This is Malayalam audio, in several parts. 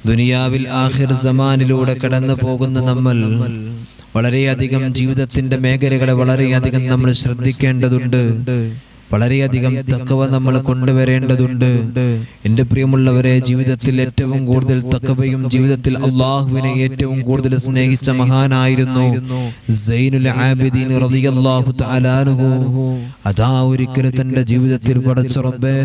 ദുനിയാവിൽ ആഖിർ സമാനിലൂടെ കടന്നു പോകുന്ന നമ്മൾ വളരെയധികം ജീവിതത്തിന്റെ മേഖലകളെ വളരെയധികം നമ്മൾ ശ്രദ്ധിക്കേണ്ടതുണ്ട്. വളരെയധികം തഖ്വ നമ്മൾ കൊണ്ടുവരേണ്ടതുണ്ട്. എൻ്റെ പ്രിയമുള്ളവരെ, ജീവിതത്തിൽ ഏറ്റവും കൂടുതൽ തഖ്വയും ജീവിതത്തിൽ അള്ളാഹുവിനെ ഏറ്റവും കൂടുതൽ സ്നേഹിച്ച മഹാനായിരുന്നു സൈനുൽ ആബിദീൻ റളിയല്ലാഹു തആല അൻഹു. അതാ ഒരിക്കൽ തൻ്റെ ജീവിതത്തിൽ പടച്ച റബ്ബേ,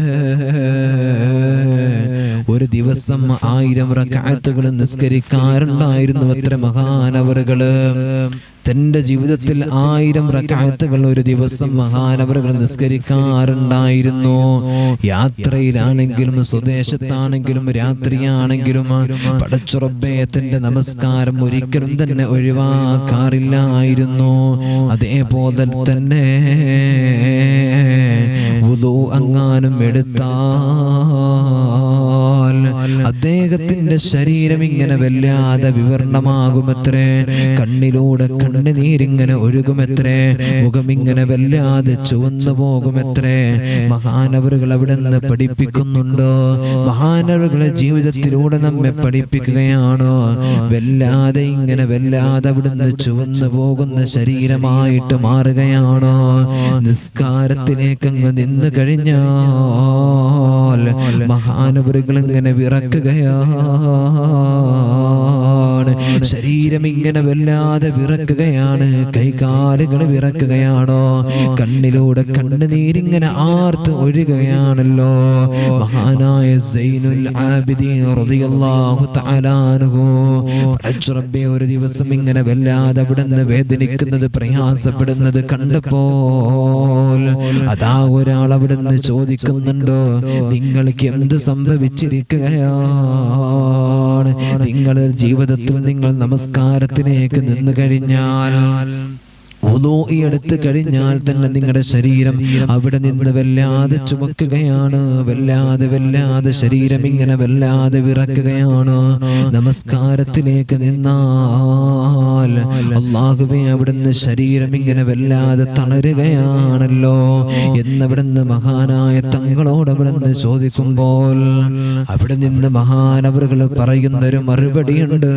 ഒരു ദിവസം 1000 റക്അത്തുകൾ നിസ്കരിക്കാറുണ്ടായിരുന്നു അത്ര മഹാനവറുകള്. തന്റെ ജീവിതത്തിൽ 1000 റക്അത്തുകൾ ഒരു ദിവസം മഹാനവറുകൾ നിസ്കരിക്കാറുണ്ടായിരുന്നു. യാത്രയിലാണെങ്കിലും സ്വദേശത്താണെങ്കിലും രാത്രിയാണെങ്കിലും പടച്ച റബ്ബേ, തന്റെ നമസ്കാരം ഒരിക്കലും തന്നെ ഒഴിവാക്കാറില്ലായിരുന്നു. അതേപോലെ തന്നെ വുളു അങ്ങാനും എടുത്താൽ അദ്ദേഹത്തിന്റെ ശരീരം ഇങ്ങനെ വല്ലാതെ വിവരണമാകുമത്രേ. കണ്ണിലൂടെ കണ്ണുനീരിങ്ങനെ ഒഴുകുമത്രേ. മുഖം ഇങ്ങനെ വല്ലാതെ ചുവന്നു പോകുമത്രേ. മഹാനവറുകൾ അവിടെ നിന്ന് പഠിപ്പിക്കുന്നുണ്ടോ? മഹാനവറുകളെ ജീവിതത്തിലൂടെ നമ്മെ പഠിപ്പിക്കുകയാണോ? വല്ലാതെ ഇങ്ങനെ വല്ലാതെ അവിടുന്ന് ചുവന്നു പോകുന്ന ശരീരമായിട്ട് മാറുകയാണോ? നിസ്കാരത്തിലേക്ക് അങ്ങ് നിന്ന് കഴിഞ്ഞാൽ മഹാനവറുകൾ ഇങ്ങനെ വിറക്കുകയാണ്. ശരീരം ഇങ്ങനെ വല്ലാതെ വിറക്കുകയാണ്. കൈകാലുകൾ വിറക്കുകയാണോ? കണ്ണിലൂടെ കണ്ണുനീരിങ്ങനെ ആർത്ത് ഒഴുകുകയാണല്ലോ. മഹാനായ സൈനുൽ ആബിദീൻ റളിയല്ലാഹു തആല അൻഹു പടച്ച റബ്ബേ, ഒരു ദിവസം ഇങ്ങനെ വല്ലാതെ അവിടുന്ന് വേദനിക്കുന്നത് പ്രയാസപ്പെടുന്നത് കണ്ടപ്പോൾ അതാ ഒരാൾ അവിടുന്ന് ചോദിക്കുന്നുണ്ടോ, നിങ്ങൾക്ക് എന്ത് സംഭവിച്ചിരിക്കുകയാണ്? നിങ്ങളുടെ ജീവിതത്തിൽ നിങ്ങൾ നമസ്കാരത്തിലേക്ക് നിന്ന് കഴിഞ്ഞാൽ, വുളൂ എടുത്തു കഴിഞ്ഞാൽ തന്നെ നിങ്ങളുടെ ശരീരം അവിടെ നിന്ന് വല്ലാതെ ചുമക്കുകയാണ്. വല്ലാതെ ശരീരം ഇങ്ങനെ വല്ലാതെ വിറക്കുകയാണ്. നമസ്കാരത്തിലേക്ക് നിന്നാൽ അല്ലാഹുവേ, അവിടുന്ന് ശരീരം ഇങ്ങനെ വല്ലാതെ തളരുകയാണല്ലോ എന്നവിടുന്ന് മഹാനായ തങ്ങളോട് അവിടുന്ന് ചോദിക്കുമ്പോൾ അവിടെ നിന്ന് മഹാനവറുകൾ പറയുന്നൊരു മറുപടിയുണ്ട്.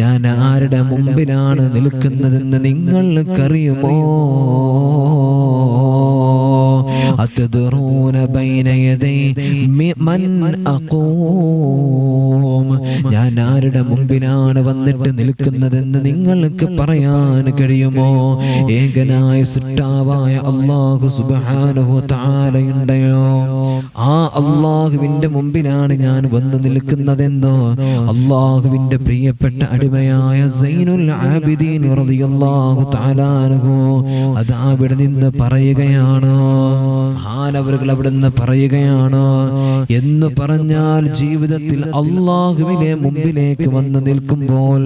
ഞാൻ ആരുടെ മുമ്പിലാണ് നിൽക്കുന്നതെന്ന് നിങ്ങൾക്കറിയുമോ? അത്തദ്റൂന ബൈന യദൈ മൻ അഖൂം. ഞാൻ ആരുടെ മുമ്പിലാണ് വന്നിട്ട് നിൽക്കുന്നതെന്ന് നിങ്ങൾക്ക് പറയാൻ കഴിയുമോ? ഏകനായ സൃഷ്ടാവായ അല്ലാഹു സുബ്ഹാനഹു തആലയുണ്ടല്ലോ, ആ അല്ലാഹുവിന്റെ മുമ്പിലാണ് ഞാൻ വന്ന് നിൽക്കുന്നതെന്നോ അല്ലാഹുവിന്റെ പ്രിയപ്പെട്ട അടിമയായ സൈനുൽ ആബിദീൻ റളിയല്ലാഹു തആല അൻഹു അതാ അവിടെ നിന്ന് പറയുകയാണ്. മഹാനവറുകൾ അവിടെ നിന്ന് പറയുകയാണ്. എന്ന് പറഞ്ഞാൽ ജീവിതത്തിൽ അല്ലാഹുവിനെ മുമ്പിലേക്ക് വന്ന് നിൽക്കുമ്പോൾ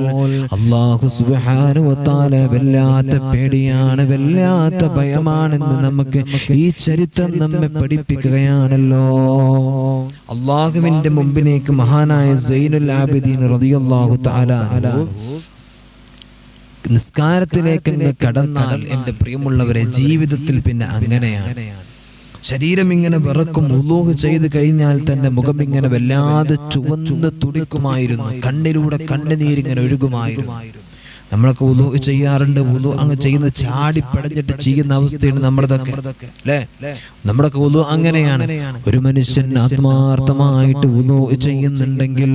അല്ലാഹു സുബ്ഹാനഹു വ തആല വല്ലാത്ത പേടിയാണ്, വല്ലാത്ത ഭയമാണെന്ന് നമുക്ക് ഈ ചരിത്രം നമ്മെ പഠിപ്പിക്കുകയാണല്ലോ. അല്ലാഹുവിന്റെ മുമ്പിലേക്ക് മഹാനായ സൈനുൽ ആബിദീൻ റളിയല്ലാഹു തആല അൻഹു നിസ്കാരത്തിലേക്ക് കടന്നാൽ, എൻ്റെ പ്രിയമുള്ളവരെ, ജീവിതത്തിൽ പിന്നെ അങ്ങനെയാണ്. ശരീരം ഇങ്ങനെ വിറക്കും. വുളൂ ചെയ്ത് കഴിഞ്ഞാൽ തന്നെ മുഖം ഇങ്ങനെ വല്ലാതെ ചുവന്ന് തുടിക്കുമായിരുന്നു. കണ്ണിലൂടെ കണ്ണുനീരിങ്ങനെ ഒഴുകുമായിരുന്നു. നമ്മളൊക്കെ വുളൂ ചെയ്യാറുണ്ട്. വുളൂ അങ്ങ് ചെയ്യുന്ന ചാടി പടഞ്ഞിട്ട് ചെയ്യുന്ന അവസ്ഥയാണ് നമ്മുടെതൊക്കെ, അല്ലേ? നമ്മുടെയൊക്കെ വുളൂ അങ്ങനെയാണ്. ഒരു മനുഷ്യൻ ആത്മാർത്ഥമായിട്ട് വുളൂ ചെയ്യുന്നുണ്ടെങ്കിൽ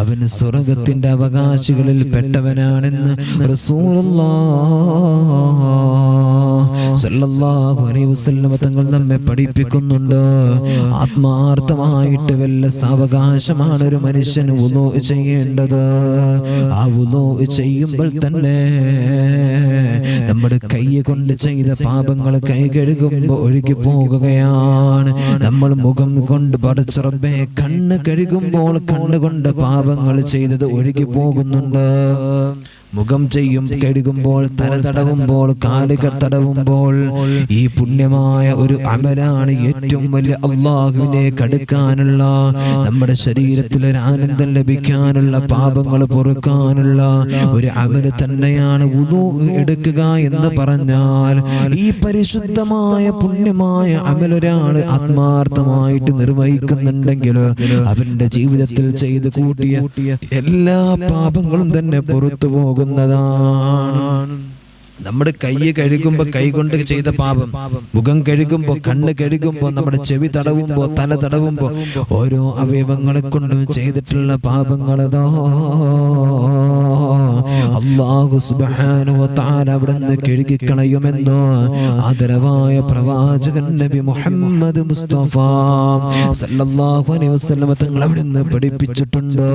അവൻ സ്വർഗത്തിന്റെ അവകാശികളിൽ പെട്ടവനാണെന്ന് റസൂലുള്ളാഹി സ്വല്ലല്ലാഹു അലൈഹി വസല്ലം തങ്ങൾ നമ്മെ പഠിപ്പിക്കുന്നുണ്ട്. ആത്മാർത്ഥമായിട്ട് വല്ല സാവകാശമാണ് ഒരു മനുഷ്യൻ വുളൂ ചെയ്യേണ്ടത്. ആ വുളൂ ചെയ്യുമ്പോൾ തന്നെ നമ്മുടെ കൈ കൊണ്ട് ചെയ്ത പാപങ്ങൾ കൈ കഴുകുമ്പോൾ ഒഴുകി പോകുകയാണ്. നമ്മൾ മുഖം കൊണ്ട് പടച്ച റബ്ബേ കണ്ണ് കഴുകുമ്പോൾ കണ്ണുകൊണ്ട് പാപങ്ങൾ ചെയ്തത് ഒഴുകി പോകുന്നുണ്ട്. മുഖം കഴുകുമ്പോൾ, തല തടവുമ്പോൾ, കാലുകൾ തടവുമ്പോൾ ഈ പുണ്യമായ ഒരു അമലാണ് ഏറ്റവും വലിയ അല്ലാഹുവിലേക്ക് അടുക്കാനുള്ള, നമ്മുടെ ശരീരത്തിൽ ഒരു ആനന്ദം ലഭിക്കാനുള്ള, പാപങ്ങൾ പൊറുക്കാനുള്ള ഒരു അമല് തന്നെയാണ് വുളൂ എടുക്കുക എന്ന് പറഞ്ഞാൽ. ഈ പരിശുദ്ധമായ പുണ്യമായ അമലൊരാൾ ആത്മാർത്ഥമായിട്ട് നിർവഹിക്കുന്നുണ്ടെങ്കിൽ അവന്റെ ജീവിതത്തിൽ ചെയ്ത് കൂട്ടിയ എല്ലാ പാപങ്ങളും തന്നെ പുറത്തു പോകുന്നതാണ്. നമ്മുടെ കൈ കഴുകുമ്പോ കൈ കൊണ്ട് ചെയ്ത പാപം, മുഖം കഴുകുമ്പോ, കണ്ണ് കഴുകുമ്പോ, നമ്മുടെ ചെവി തടവുമ്പോ, തല തടവുമ്പോ, ഓരോ അവയവങ്ങളെ കൊണ്ടും ചെയ്തിട്ടുള്ള പാപങ്ങളതോ അല്ലാഹു സുബ്ഹാനഹു വ തആല അവിടുന്ന് കഴുകിക്കളയുമെന്നോ ആദരവായ പ്രവാചകൻ നബി മുഹമ്മദ് മുസ്തഫ സല്ലല്ലാഹു അലൈഹി വസല്ലം തങ്ങൾ അവിടുന്ന് പഠിപ്പിച്ചിട്ടുണ്ട്.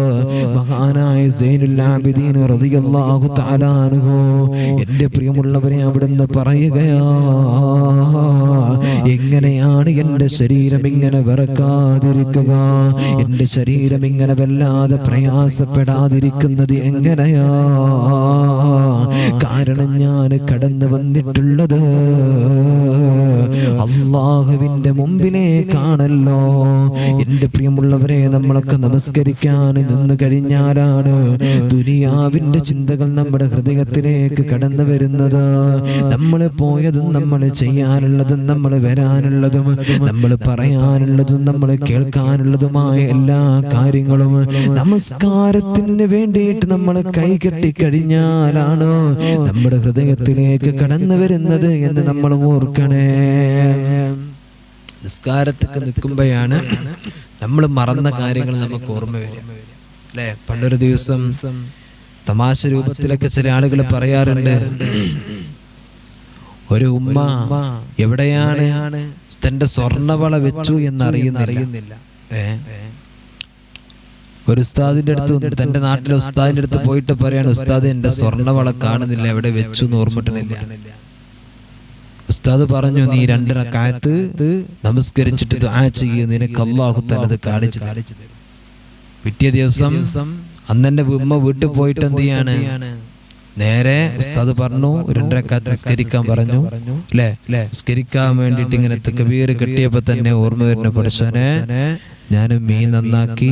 മഹാനായ സൈനുൽ ആബിദീൻ റളിയല്ലാഹു തആല അൻഹു എൻ്റെ പ്രിയമുള്ളവരെ അവിടുന്ന് പറയുകയാ, എങ്ങനെയാണ് എൻ്റെ ശരീരം ഇങ്ങനെ വിറക്കാതിരിക്കുക, എൻ്റെ ശരീരം ഇങ്ങനെ വല്ലാതെ പ്രയാസപ്പെടാതിരിക്കുന്നത് എങ്ങനെയാ? കാരണം ഞാൻ കടന്നു വന്നിട്ടുള്ളത് അല്ലാഹുവിന്റെ മുമ്പിലേക്കാണല്ലോ. എൻ്റെ പ്രിയമുള്ളവരെ, നമ്മളൊക്കെ നമസ്കരിക്കാൻ നിന്ന് കഴിഞ്ഞാലാണ് ദുനിയാവിന്റെ ചിന്തകൾ നമ്മുടെ ഹൃദയത്തിലേക്ക് കടന്നു വരുന്നത്. നമ്മൾ പോയതും നമ്മൾ ചെയ്യാനുള്ളതും നമ്മൾ വരാനുള്ളതും നമ്മൾ പറയാനുള്ളതും നമ്മൾ കേൾക്കാനുള്ളതുമായ എല്ലാ കാര്യങ്ങളും നമസ്കാരത്തിന് വേണ്ടിയിട്ട് നമ്മൾ കൈകെട്ടി കഴിഞ്ഞാലാണ് നമ്മുടെ ഹൃദയത്തിലേക്ക് കടന്നു വരുന്നത് എന്ന് നമ്മൾ ഓർക്കണേ. നിസ്കാരത്തൊക്കെ നിൽക്കുമ്പോഴാണ് നമ്മൾ മറന്ന കാര്യങ്ങൾ നമുക്ക് ഓർമ്മ വരും, അല്ലേ? പണ്ടൊരു ദിവസം തമാശ രൂപത്തിലൊക്കെ ചില ആളുകൾ പറയാറുണ്ട്, ഒരു ഉമ്മ എവിടെയാണ് തന്റെ സ്വർണവള വെച്ചു എന്നറിയുന്നില്ല. ഒരു ഉസ്താദിന്റെ അടുത്ത്, തന്റെ നാട്ടിലെ ഉസ്താദിന്റെ അടുത്ത് പോയിട്ട് പറയാണ്, ഉസ്താദ് എന്റെ സ്വർണവള കാണുന്നില്ല, എവിടെ വെച്ചു എന്ന് ഓർമ്മിട്ടണില്ല. ഉസ്താദ് പറഞ്ഞു, നീ 2 റക്അത്ത് നമസ്കരിച്ചിട്ട് ദുആ ചെയ്യ്, നിനക്ക് അല്ലാഹു തആല അത് കാണിച്ചു തരും. പിറ്റേ ദിവസം അന്നെന്റെ ഉമ്മ വീട്ടിൽ പോയിട്ട് എന്ത് ചെയ്യാണ്, നേരെ ഉസ്താദ് പറഞ്ഞു 2 റക്അത്ത് നിസ്കരിക്കാൻ പറഞ്ഞു, അല്ലേ? നിസ്കരിക്കാൻ വേണ്ടിട്ട് ഇങ്ങനെ തക്ബീർ കെട്ടിയപ്പോ തന്നെ ഓർമ്മ വരുന്ന, പടച്ചോനെ ഞാൻ മീൻ നന്നാക്കി,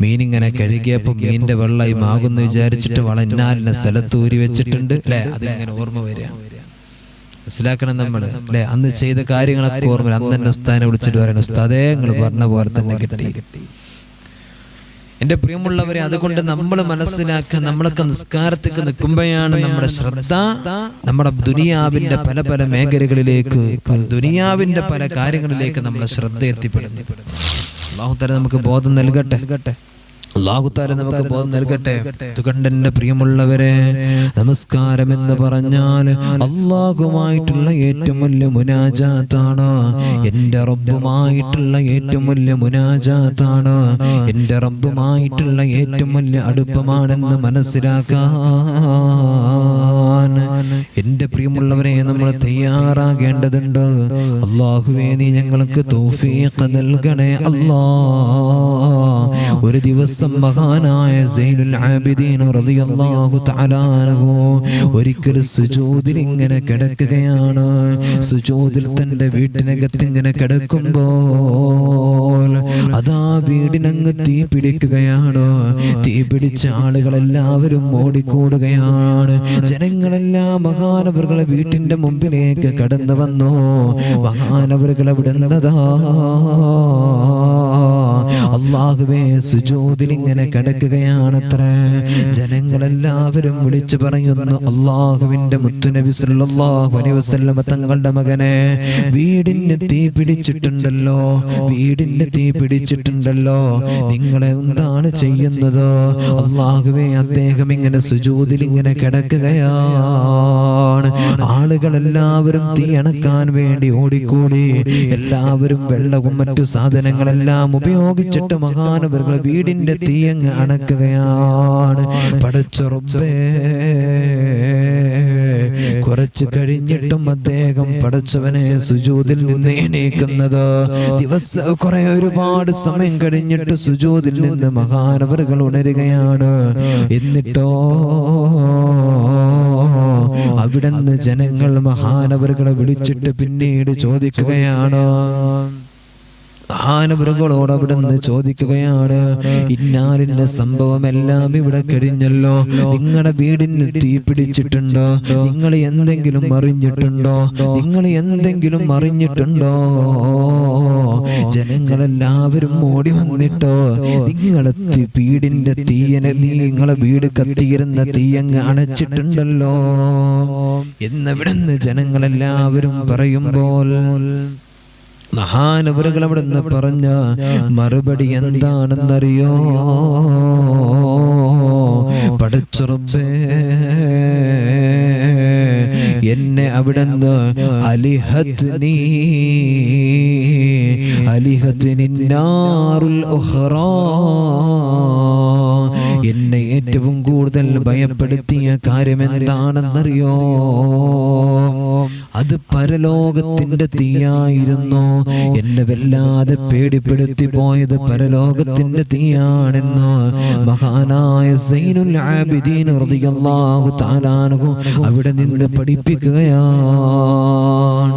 മീൻ ഇങ്ങനെ കഴുകിയപ്പോ മീനിന്റെ വെള്ളമായി മാകുന്നു വിചാരിച്ചിട്ട് വളഞ്ഞാലിനെ സ്ഥലത്ത് ഊരി വെച്ചിട്ടുണ്ട്, അല്ലെ? അതിങ്ങനെ ഓർമ്മ വരിക. മനസ്സിലാക്കണം നമ്മൾ, അല്ലെ? അന്ന് ചെയ്ത കാര്യങ്ങളൊക്കെ ഓർമ്മ. അന്ന് എന്നെ ഉസ്താദിനെ വിളിച്ചിട്ട് പറയണം, ഉസ്താദേ നിങ്ങൾ പറഞ്ഞ പോലെ തന്നെ കിട്ടി. എന്റെ പ്രിയമുള്ളവരെ, അതുകൊണ്ട് നമ്മൾ മനസ്സിലാക്കുക, നമ്മളൊക്കെ നിസ്കാരത്തേക്ക് നിൽക്കുമ്പോഴാണ് നമ്മുടെ ശ്രദ്ധ നമ്മുടെ ദുനിയാവിന്റെ പല പല മേഖലകളിലേക്ക്, ദുനിയാവിന്റെ പല കാര്യങ്ങളിലേക്ക് നമ്മുടെ ശ്രദ്ധ എത്തിപ്പെടുന്നത്. അല്ലാഹു തആല നമുക്ക് ബോധം നൽകട്ടെ, അല്ലാഹു തആല നമുക്ക് ബോധം നൽകട്ടെ. അതുകൊണ്ട് എൻ്റെ പ്രിയമുള്ളവരെ, നമസ്കാരം എന്ന് പറഞ്ഞാൽ അല്ലാഹുമായിട്ടുള്ള ഏറ്റവും വലിയ മുനാജാത്താണ്, എൻ്റെ റബ്ബുമായിട്ടുള്ള ഏറ്റവും വലിയ മുനാജാത്താണ്, എൻ്റെ റബ്ബുമായിട്ടുള്ള ഏറ്റവും വലിയ അടുപ്പമാണെന്ന് മനസ്സിലാക്കാൻ എൻ്റെ പ്രിയമുള്ളവരെ നമ്മൾ തയ്യാറാകേണ്ടതുണ്ട്. അല്ലാഹുവേ, നീ ഞങ്ങൾക്ക് തൗഫീഖ് നൽകണേ അല്ലാഹ്. ഒരു ദിവസം മഹാനായ സൈനുൽ ആബിദീൻ റളിയല്ലാഹു തആല അൻഹു ഒരിക്കൽ സുജൂദിൽ ഇങ്ങനെ കിടക്കുകയാണ്. സുജൂദിൽ തന്റെ വീട്ടിനകത്ത് ഇങ്ങനെ കിടക്കുമ്പോൾ അതാ വീടിനങ്ങ് തീ പിടിക്കുകയാണ്. തീ പിടിച്ച ആളുകളെല്ലാവരും ഓടിക്കൂടുകയാണ്. ജനങ്ങളെല്ലാം മഹാനവറുകളെ വീട്ടിന്റെ മുമ്പിലേക്ക് കടന്നു വന്നു. മഹാനവറുകൾ അവിടെ നിന്നതാ അല്ലാഹുവേ സുജൂദിൽ ഇങ്ങനെ കിടക്കുകയാണത്രേ. ജനങ്ങളെല്ലാവരും വിളിച്ചു പറയുന്നു, അല്ലാഹുവിന്റെ മുത്തുനബി സല്ലല്ലാഹു അലൈഹി വസല്ലം തങ്ങളുടെ മകനെ വീടിന് തീ പിടിച്ചിട്ടുണ്ടല്ലോ, വീടിന് തീ പിടിച്ചിട്ടുണ്ടല്ലോ, നിങ്ങളെ എന്താണ് ചെയ്യുന്നത്? അല്ലാഹുവേ, അദ്ദേഹം ഇങ്ങനെ സുജൂദിൽ ഇങ്ങനെ കിടക്കുകയാണ്. ആളുകളെല്ലാവരും തീ അണക്കാൻ വേണ്ടി ഓടിക്കൂടി. എല്ലാവരും വെള്ളവും മറ്റു സാധനങ്ങളെല്ലാം ഉപയോഗിച്ചു ഉപയോഗിച്ചിട്ട് മഹാനവറുകൾ വീടിന്റെ തീയങ്ങ് അണക്കുകയാണ്. പടച്ച റബ്ബേ, കുറച്ച് കഴിഞ്ഞിട്ടും അദ്ദേഹം പടച്ചവനെ സുജൂദിൽ നിന്ന് എണീക്കുന്നത് ഒരുപാട് സമയം കഴിഞ്ഞിട്ട് സുജൂദിൽ നിന്ന് മഹാനവറുകൾ ഉണരുകയാണ്. എന്നിട്ടോ അവിടുന്ന് ജനങ്ങൾ മഹാനവറുകളെ വിളിച്ചിട്ട് പിന്നീട് ചോദിക്കുകയാണ്, മഹാനവറുകളോട് അവിടുന്ന് ചോദിക്കുകയാണ്, ഇന്നാലിന്റെ സംഭവം എല്ലാം ഇവിടെ കഴിഞ്ഞല്ലോ, നിങ്ങളുടെ വീടിന് തീ പിടിച്ചിട്ടുണ്ടോ? നിങ്ങൾ എന്തെങ്കിലും അറിഞ്ഞിട്ടുണ്ടോ? നിങ്ങൾ എന്തെങ്കിലും അറിഞ്ഞിട്ടുണ്ടോ? ജനങ്ങളെല്ലാവരും ഓടി വന്നിട്ടോ നിങ്ങളെ വീടിന്റെ നിങ്ങളെ വീട് കത്തിയിരുന്ന തീയങ്ങ് അണച്ചിട്ടുണ്ടല്ലോ എന്നവിടുന്ന് ജനങ്ങളെല്ലാവരും പറയുമ്പോൾ മഹാനവറുകൾ അവിടുന്ന് പറഞ്ഞ മറുപടി എന്താണെന്നറിയോ? പടച്ച റബ്ബേ, എന്നെ അവിടുന്ന് അലിഹത്നി നാറുൽ ഉഖ്റാ, എന്നെ ഏറ്റവും കൂടുതൽ ഭയപ്പെടുത്തിയ കാര്യം എന്താണെന്നറിയോ? അത് പരലോകത്തിന്റെ തീയായിരുന്നു. എന്നെ വല്ലാതെ പേടിപ്പെടുത്തി പോയത് പരലോകത്തിന്റെ തീയാണെന്ന് മഹാനായ സൈനുൽ ആബിദീൻ റളിയല്ലാഹു തആല അൻഹു അവിടെ നിന്ന് പഠിപ്പിക്കുകയാണ്.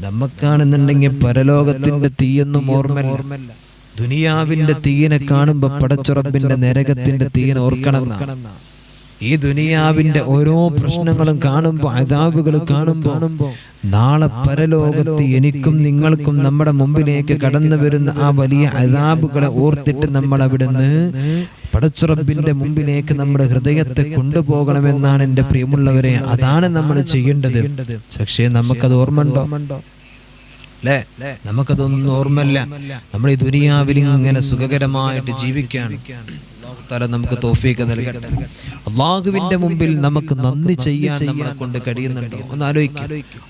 നമുക്കാണെന്നുണ്ടെങ്കിൽ പരലോകത്തിന്റെ തീയൊന്നും ഓർമ്മയില്ല. ദുനിയാവിന്റെ തീയിനെ കാണുമ്പോ പടച്ച റബ്ബിന്റെ നരകത്തിന്റെ തീയിനെ ഓർക്കണം. ഈ ദുനിയാവിന്റെ ഓരോ പ്രശ്നങ്ങളും കാണുമ്പോ, അദാബുകൾ കാണുമ്പോ, നാളെ പരലോകത്ത് എനിക്കും നിങ്ങൾക്കും നമ്മുടെ മുമ്പിലേക്ക് കടന്നു വരുന്ന ആ വലിയ അദാബുകളെ ഓർത്തിട്ട് നമ്മൾ അവിടുന്ന് പടച്ച റബ്ബിന്റെ മുമ്പിലേക്ക് നമ്മുടെ ഹൃദയത്തെ കൊണ്ടുപോകണമെന്നാണ് എൻ്റെ പ്രിയമുള്ളവരെ. അതാണ് നമ്മൾ ചെയ്യേണ്ടത്. പക്ഷേ നമുക്കത് ഓർമ്മയുണ്ടോ? അല്ലേ? നമുക്കതൊന്നും ഓർമ്മയില്ല. നമ്മൾ ഈ ദുനിയാവിൽ ഇങ്ങനെ സുഖകരമായിട്ട് ജീവിക്കാണ്. അല്ലാഹു നമുക്ക് തൗഫീഖ് നൽകട്ടെ. അല്ലാഹുവിന്റെ മുമ്പിൽ നമുക്ക് നന്ദി ചെയ്യാൻ നമ്മളെ കൊണ്ട് കഴിയുന്നുണ്ടോ? ഒന്ന് ആലോചിക്കുക.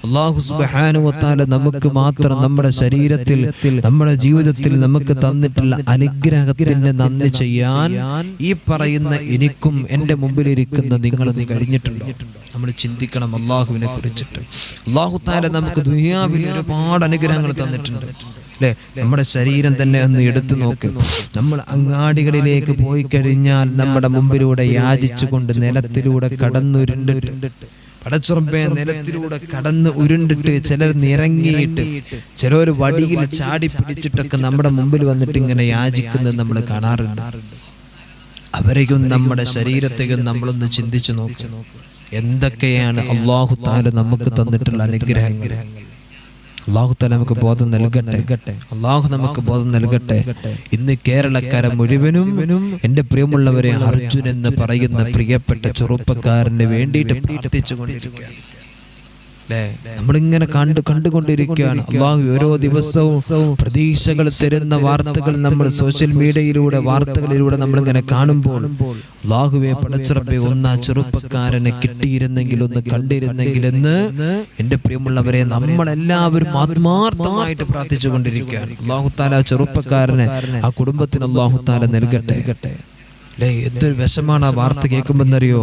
അല്ലാഹു സുബ്ഹാനഹു വ തആല നമുക്ക് മാത്രം നമ്മുടെ ശരീരത്തിൽ, നമ്മുടെ ജീവിതത്തിൽ നമുക്ക് തന്നിട്ടുള്ള അനുഗ്രഹത്തിന് നന്ദി ചെയ്യാൻ ഈ പറയുന്ന എനിക്കും എൻ്റെ മുമ്പിലിരിക്കുന്ന നിങ്ങളൊന്നും കഴിഞ്ഞിട്ടുണ്ടോ? നമ്മൾ ചിന്തിക്കണം അല്ലാഹുവിനെ കുറിച്ചിട്ട്. അല്ലാഹു തആല നമുക്ക് ദുനിയാവിൽ ഒരുപാട് അനുഗ്രഹങ്ങൾ തന്നിട്ടുണ്ട്. അല്ലേ? നമ്മുടെ ശരീരം തന്നെ ഒന്ന് എടുത്തു നോക്ക്. നമ്മൾ അങ്ങാടികളിലേക്ക് പോയി കഴിഞ്ഞാൽ നമ്മുടെ മുമ്പിലൂടെ യാചിച്ചുകൊണ്ട് നിലത്തിലൂടെ കടന്നുരുണ്ടിട്ട്, പടച്ചുറപ്പേ നിലത്തിലൂടെ കടന്ന് ഉരുണ്ടിട്ട്, ചിലർ നിറങ്ങിയിട്ട്, ചിലർ വടിയിൽ ചാടി പിടിച്ചിട്ടൊക്കെ നമ്മുടെ മുമ്പിൽ വന്നിട്ട് ഇങ്ങനെ യാചിക്കുന്നത് നമ്മൾ കാണാറുണ്ട്. അവരെയും നമ്മുടെ ശരീരത്തെയും നമ്മളൊന്ന് ചിന്തിച്ചു നോക്ക്. എന്തൊക്കെയാണ് അല്ലാഹു തആല നമുക്ക് തന്നിട്ടുള്ള അനുഗ്രഹങ്ങൾ. അല്ലാഹു തആല നമുക്ക് ബോധം നൽകട്ടെ. അല്ലാഹു നമുക്ക് ബോധം നൽകട്ടെ. ഇന്ന് കേരളക്കര മുഴുവനും എൻ്റെ പ്രിയമുള്ളവരെ അർജുൻ എന്ന് പറയുന്ന പ്രിയപ്പെട്ട ചെറുപ്പക്കാരന് വേണ്ടിയിട്ട് പ്രാർത്ഥിച്ചു കൊണ്ടിരിക്കുകയാണ്. നമ്മളിങ്ങനെ കണ്ടുകൊണ്ടിരിക്കുകയാണ്. അല്ലാഹു ഓരോ ദിവസവും പ്രതീക്ഷകൾ തരുന്ന വാർത്തകൾ നമ്മൾ സോഷ്യൽ മീഡിയയിലൂടെ, വാർത്തകളിലൂടെ നമ്മളിങ്ങനെ കാണുമ്പോൾ അല്ലാഹുവേ പടച്ച റബ്ബേ, ഒന്ന് ആ ചെറുപ്പക്കാരനെ കിട്ടിയിരുന്നെങ്കിൽ, ഒന്ന് കണ്ടിരുന്നെങ്കിൽ എന്ന് എൻ്റെ പ്രിയമുള്ളവരെ നമ്മളെല്ലാവരും ആത്മാർത്ഥമായിട്ട് പ്രാർത്ഥിച്ചു കൊണ്ടിരിക്കുകയാണ്. അല്ലാഹു തആല ആ ചെറുപ്പക്കാരനെ, ആ കുടുംബത്തിന് അല്ലാഹു തആല നൽകട്ടെ. എന്തൊരു വിഷമാണ് ആ വാർത്ത കേൾക്കുമെന്നറിയോ?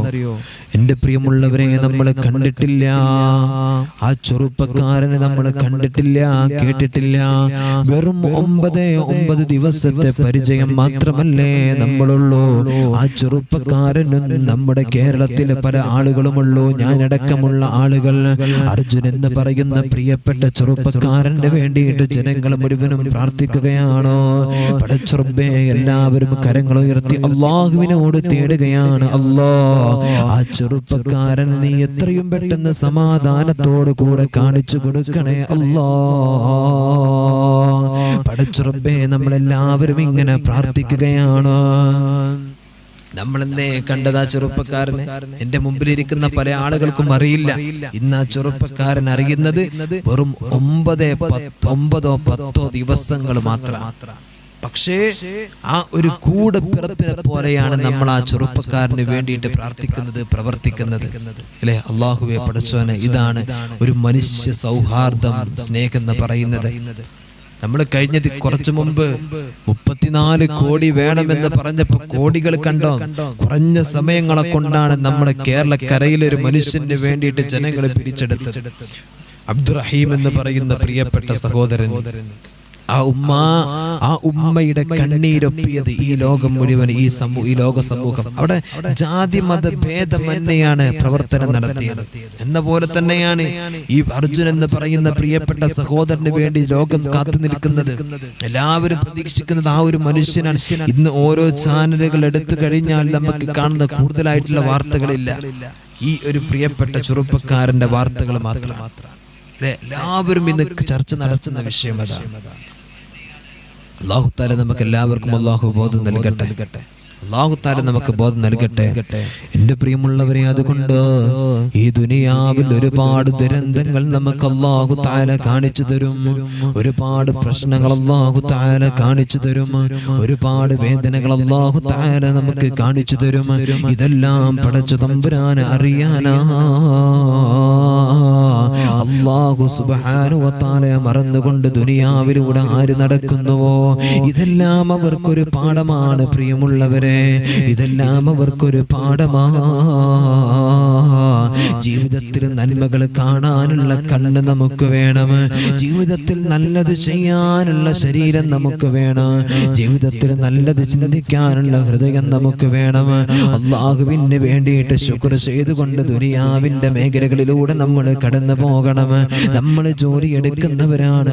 എൻ്റെ പ്രിയമുള്ളവരെ, നമ്മൾ കണ്ടിട്ടില്ല, ആ ചെറുപ്പക്കാരനെ നമ്മൾ കണ്ടിട്ടില്ല, കേട്ടിട്ടില്ല. വെറും 9 ദിവസത്തെ പരിചയം മാത്രമല്ലേ നമ്മളുള്ളൂ. ആ ചെറുപ്പക്കാരനും നമ്മുടെ കേരളത്തിലെ പല ആളുകളുമുള്ളൂ, ഞാനടക്കമുള്ള ആളുകൾ. അർജുൻ എന്ന് പറയുന്ന പ്രിയപ്പെട്ട ചെറുപ്പക്കാരന്റെ വേണ്ടിയിട്ട് ജനങ്ങൾ മുഴുവനും പ്രാർത്ഥിക്കുകയാണോ? പടച്ച റബ്ബേ, എല്ലാവരും കരങ്ങൾ ഉയർത്തി അല്ലാഹുവിനോട് തേടുകയാണ്. ആ ചെറുപ്പക്കാരൻ നീ എത്രയും പെട്ടെന്ന് സമാധാനത്തോടു കൂടെ കാണിച്ചു കൊടുക്കണേ അല്ലാ. പടച്ച റബ്ബേ, നമ്മളെല്ലാവരും ഇങ്ങനെ പ്രാർത്ഥിക്കുകയാണ്. നമ്മളെന്തേ കണ്ടത് ആ ചെറുപ്പക്കാരനെ? എൻ്റെ മുമ്പിലിരിക്കുന്ന പല ആളുകൾക്കും അറിയില്ല. ഇന്ന് ആ ചെറുപ്പക്കാരൻ അറിയുന്നത് വെറും 9-10 ദിവസങ്ങൾ മാത്രം. പക്ഷേ ആ ഒരു കൂടപ്പിറപ്പിനെ പോലെയാണ് നമ്മൾ ആ ചെറുപ്പക്കാരന് വേണ്ടിയിട്ട് പ്രാർത്ഥിക്കുന്നത്, പ്രവർത്തിക്കുന്നത്. അല്ലേ? അല്ലാഹുവേ പടച്ചോനെ, ഇതാണ് ഒരു മനുഷ്യ സൗഹാർദ്ദം, സ്നേഹം എന്ന് പറയുന്നത്. നമ്മൾ കഴിഞ്ഞത് കുറച്ചു മുമ്പ് 34 കോടി വേണമെന്ന് പറഞ്ഞപ്പോ കോടികൾ കണ്ടോ? കുറഞ്ഞ സമയങ്ങളെ കൊണ്ടാണ് നമ്മുടെ കേരളക്കരയിലെ ഒരു മനുഷ്യന് വേണ്ടിയിട്ട് ജനങ്ങളെ പിരിച്ചെടുത്തത്. അബ്ദുറഹീം എന്ന് പറയുന്ന പ്രിയപ്പെട്ട സഹോദരൻ, ആ ഉമ്മയുടെ കണ്ണീരൊപ്പിയത് ഈ ലോകം മുഴുവൻ, ഈ ലോക സമൂഹം. അവിടെ ജാതി മത ഭേദമന്യെയാണ് പ്രവർത്തനം നടത്തിയത്. എന്ന പോലെ തന്നെയാണ് ഈ അർജുൻ എന്ന് പറയുന്ന പ്രിയപ്പെട്ട സഹോദരന് വേണ്ടി ലോകം കാത്തു നിൽക്കുന്നത്. എല്ലാവരും പ്രതീക്ഷിക്കുന്നത് ആ ഒരു മനുഷ്യനാണ്. ഇന്ന് ഓരോ ചാനലുകൾ എടുത്തു കഴിഞ്ഞാൽ നമുക്ക് കാണുന്ന കൂടുതലായിട്ടുള്ള വാർത്തകളില്ല, ഈ ഒരു പ്രിയപ്പെട്ട ചെറുപ്പക്കാരന്റെ വാർത്തകൾ മാത്രമാണ്. എല്ലാവരും ഇന്ന് ചർച്ച നടത്തുന്ന വിഷയം അതാണ്. അല്ലാഹു തആല നമുക്ക് എല്ലാവർക്കും അല്ലാഹു ബോധം നൽകട്ടെ. അല്ലാഹു തആല നമുക്ക് ബോധം നൽകട്ടെ. എൻ്റെ പ്രിയമുള്ളവരെ, അതുകൊണ്ട് ഈ ദുനിയാവിൽ ഒരുപാട് ദുരന്തങ്ങൾ നമുക്ക് അല്ലാഹു തആല കാണിച്ചു തരും. ഒരുപാട് പ്രശ്നങ്ങൾ അല്ലാഹു തആല കാണിച്ചു തരും. ഒരുപാട് വേദനകൾ അല്ലാഹു തആല നമുക്ക് കാണിച്ചു തരും. ഇതെല്ലാം പടച്ച തമ്പുരാനെ അറിയാനാ അല്ലാഹു സുബ്ഹാനഹു വ തആല മറന്നുകൊണ്ട് ദുനിയാവിലൂടെ ആര് നടക്കുന്നുവോ ഇതെല്ലാം അവർക്കൊരു പാഠമാണ്. പ്രിയമുള്ളവരെ, ഇതെല്ലാം അവർക്കൊരു പാഠമാ. ജീവിതത്തിൽ നന്മകൾ കാണാനുള്ള കണ്ണ് നമുക്ക് വേണം. ജീവിതത്തിൽ നല്ലത് ചെയ്യാനുള്ള ശരീരം നമുക്ക് വേണം. ജീവിതത്തിൽ നല്ലത് ചിന്തിക്കാനുള്ള ഹൃദയം നമുക്ക് വേണം. അല്ലാഹുവിന് വേണ്ടിയിട്ട് ശുക്ർ ചെയ്തുകൊണ്ട് ദുനിയാവിന്റെ മേഖലകളിലൂടെ നമ്മൾ കടന്നു പോകണം. നമ്മൾ ജോലി എടുക്കുന്നവരാണ്.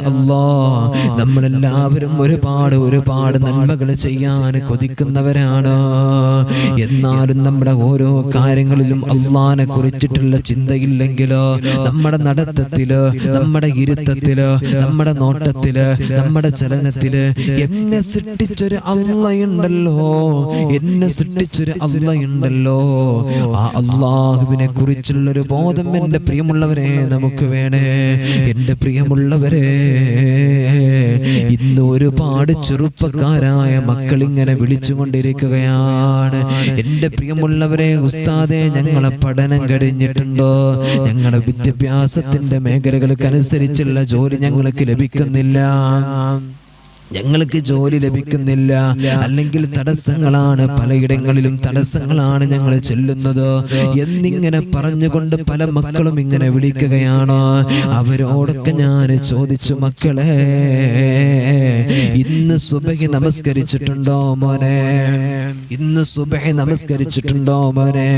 നമ്മളെല്ലാവരും ഒരുപാട് നന്മകൾ ചെയ്യാൻ കൊതിക്കുന്നവരാണ്. എന്നാലും നമ്മുടെ ഓരോ കാര്യങ്ങളിലും അല്ലാഹനെ കുറിച്ചിട്ടുള്ള ചിന്തയില്ലെങ്കിലോ, നമ്മുടെ നടത്തത്തില്, നമ്മുടെ ഇരുത്തത്തില്, നമ്മുടെ നോട്ടത്തില്, നമ്മുടെ ചലനത്തില് എന്നെ സൃഷ്ടിച്ചൊരു അല്ലാഹുണ്ടല്ലോ, എന്നെ സൃഷ്ടിച്ചൊരു അല്ലാഹുണ്ടല്ലോ, ആ അല്ലാഹുവിനെ കുറിച്ചുള്ളൊരു ബോധം എൻ്റെ പ്രിയമുള്ളവരെ നമുക്ക് വേണേ. എൻ്റെ പ്രിയമുള്ളവരെ, ഇന്ന് ഒരുപാട് ചെറുപ്പക്കാരായ മക്കൾ ഇങ്ങനെ വിളിച്ചുകൊണ്ടിരിക്കുകയാണ്. എൻ്റെ പ്രിയമുള്ളവരെ, ഉസ്താദേ, ഞങ്ങളെ പഠനം കഴിഞ്ഞിട്ടുണ്ടോ? ഞങ്ങളുടെ വിദ്യാഭ്യാസത്തിന്റെ മേഖലകൾക്കനുസരിച്ചുള്ള ജോലി ഞങ്ങൾക്ക് ലഭിക്കുന്നില്ല, ഞങ്ങൾക്ക് ജോലി ലഭിക്കുന്നില്ല, അല്ലെങ്കിൽ തടസ്സങ്ങളാണ്, പലയിടങ്ങളിലും തടസ്സങ്ങളാണ് ഞങ്ങൾ ചെല്ലുന്നത് എന്നിങ്ങനെ പറഞ്ഞുകൊണ്ട് പല മക്കളും ഇങ്ങനെ വിളിക്കുകയാണ്. അവരോടൊക്കെ ഞാൻ ചോദിച്ചു, മക്കളെ, ഇന്ന് സുബഹി നമസ്കരിച്ചിട്ടുണ്ടോ മോനെ? ഇന്ന് സുബഹി നമസ്കരിച്ചിട്ടുണ്ടോ മോനെ?